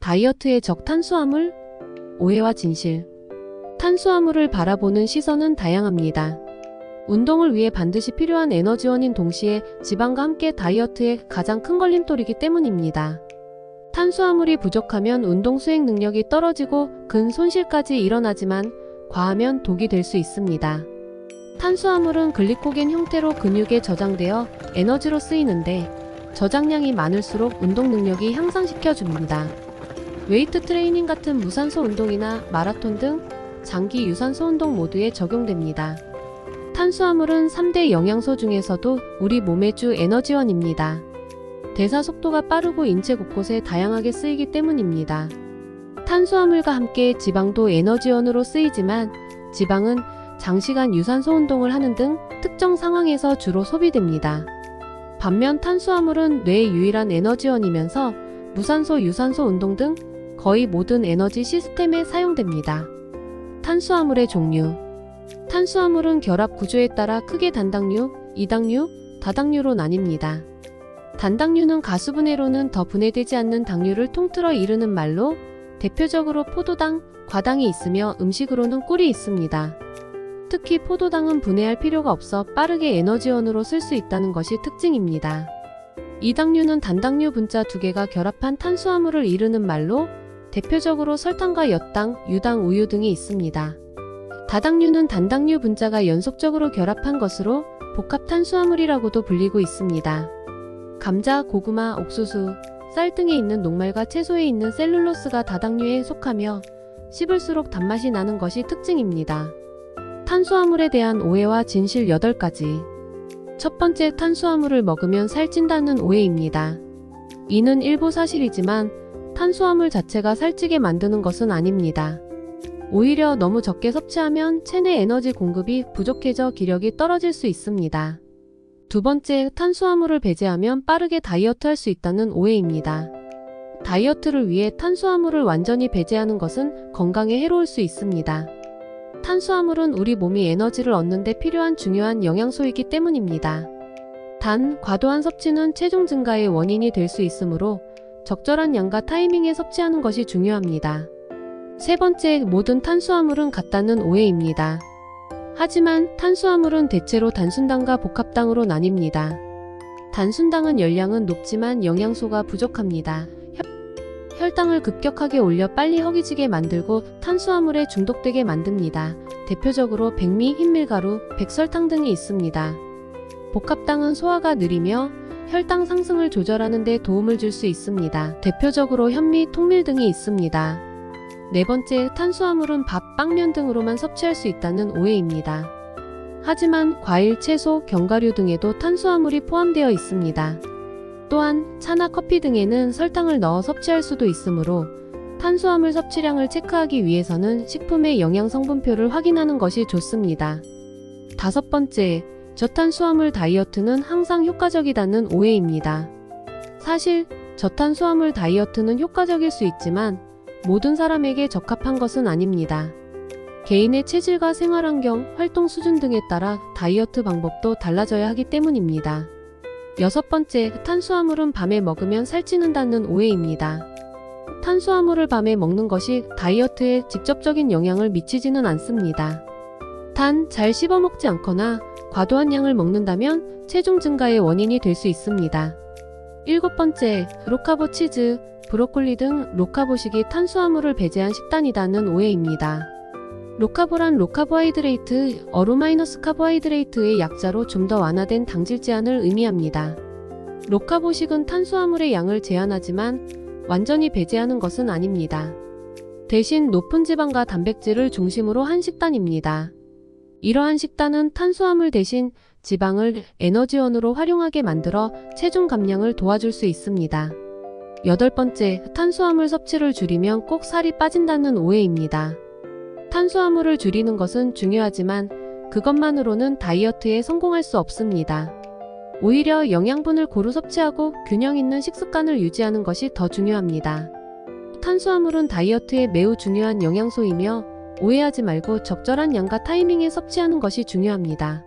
다이어트의 적 탄수화물? 오해와 진실. 탄수화물을 바라보는 시선은 다양합니다. 운동을 위해 반드시 필요한 에너지원인 동시에 지방과 함께 다이어트의 가장 큰 걸림돌이기 때문입니다. 탄수화물이 부족하면 운동 수행 능력이 떨어지고 근 손실까지 일어나지만 과하면 독이 될 수 있습니다. 탄수화물은 글리코겐 형태로 근육에 저장되어 에너지로 쓰이는데 저장량이 많을수록 운동 능력이 향상시켜줍니다. 웨이트 트레이닝 같은 무산소 운동이나 마라톤 등 장기 유산소 운동 모두에 적용됩니다. 탄수화물은 3대 영양소 중에서도 우리 몸의 주 에너지원입니다. 대사 속도가 빠르고 인체 곳곳에 다양하게 쓰이기 때문입니다. 탄수화물과 함께 지방도 에너지원으로 쓰이지만 지방은 장시간 유산소 운동을 하는 등 특정 상황에서 주로 소비됩니다. 반면 탄수화물은 뇌의 유일한 에너지원이면서 무산소, 유산소 운동 등 거의 모든 에너지 시스템에 사용됩니다. 탄수화물의 종류. 탄수화물은 결합 구조에 따라 크게 단당류, 이당류, 다당류로 나뉩니다. 단당류는 가수분해로는 더 분해되지 않는 당류를 통틀어 이르는 말로 대표적으로 포도당, 과당이 있으며 음식으로는 꿀이 있습니다. 특히 포도당은 분해할 필요가 없어 빠르게 에너지원으로 쓸 수 있다는 것이 특징입니다. 이당류는 단당류 분자 두 개가 결합한 탄수화물을 이르는 말로 대표적으로 설탕과 엿당, 유당, 우유 등이 있습니다. 다당류는 단당류 분자가 연속적으로 결합한 것으로 복합 탄수화물이라고도 불리고 있습니다. 감자, 고구마, 옥수수, 쌀 등에 있는 녹말과 채소에 있는 셀룰로스가 다당류에 속하며 씹을수록 단맛이 나는 것이 특징입니다. 탄수화물에 대한 오해와 진실 8가지. 첫 번째, 탄수화물을 먹으면 살찐다는 오해입니다. 이는 일부 사실이지만 탄수화물 자체가 살찌게 만드는 것은 아닙니다. 오히려 너무 적게 섭취하면 체내 에너지 공급이 부족해져 기력이 떨어질 수 있습니다. 두 번째, 탄수화물을 배제하면 빠르게 다이어트할 수 있다는 오해입니다. 다이어트를 위해 탄수화물을 완전히 배제하는 것은 건강에 해로울 수 있습니다. 탄수화물은 우리 몸이 에너지를 얻는 데 필요한 중요한 영양소이기 때문입니다. 단, 과도한 섭취는 체중 증가의 원인이 될 수 있으므로 적절한 양과 타이밍에 섭취하는 것이 중요합니다. 세 번째, 모든 탄수화물은 같다는 오해입니다. 하지만 탄수화물은 대체로 단순당과 복합당으로 나뉩니다. 단순당은 열량은 높지만 영양소가 부족합니다. 혈당을 급격하게 올려 빨리 허기지게 만들고 탄수화물에 중독되게 만듭니다. 대표적으로 백미, 흰밀가루, 백설탕 등이 있습니다. 복합당은 소화가 느리며 혈당 상승을 조절하는 데 도움을 줄 수 있습니다. 대표적으로 현미, 통밀 등이 있습니다. 네 번째, 탄수화물은 밥, 빵면 등으로만 섭취할 수 있다는 오해입니다. 하지만 과일, 채소, 견과류 등에도 탄수화물이 포함되어 있습니다. 또한 차나 커피 등에는 설탕을 넣어 섭취할 수도 있으므로 탄수화물 섭취량을 체크하기 위해서는 식품의 영양성분표를 확인하는 것이 좋습니다. 다섯 번째, 저탄수화물 다이어트는 항상 효과적이다는 오해입니다. 사실 저탄수화물 다이어트는 효과적일 수 있지만 모든 사람에게 적합한 것은 아닙니다. 개인의 체질과 생활환경, 활동 수준 등에 따라 다이어트 방법도 달라져야 하기 때문입니다. 여섯 번째, 탄수화물은 밤에 먹으면 살찌는다는 오해입니다. 탄수화물을 밤에 먹는 것이 다이어트에 직접적인 영향을 미치지는 않습니다. 단, 잘 씹어 먹지 않거나 과도한 양을 먹는다면 체중 증가의 원인이 될 수 있습니다. 일곱 번째, 로카보 치즈, 브로콜리 등 로카보식이 탄수화물을 배제한 식단이다는 오해입니다. 로카보란 로카보하이드레이트, 어로마이너스 카보하이드레이트의 약자로 좀 더 완화된 당질 제한을 의미합니다. 로카보식은 탄수화물의 양을 제한하지만 완전히 배제하는 것은 아닙니다. 대신 높은 지방과 단백질을 중심으로 한 식단입니다. 이러한 식단은 탄수화물 대신 지방을 에너지원으로 활용하게 만들어 체중 감량을 도와줄 수 있습니다. 여덟 번째, 탄수화물 섭취를 줄이면 꼭 살이 빠진다는 오해입니다. 탄수화물을 줄이는 것은 중요하지만 그것만으로는 다이어트에 성공할 수 없습니다. 오히려 영양분을 고루 섭취하고 균형 있는 식습관을 유지하는 것이 더 중요합니다. 탄수화물은 다이어트에 매우 중요한 영양소이며 오해하지 말고 적절한 양과 타이밍에 섭취하는 것이 중요합니다.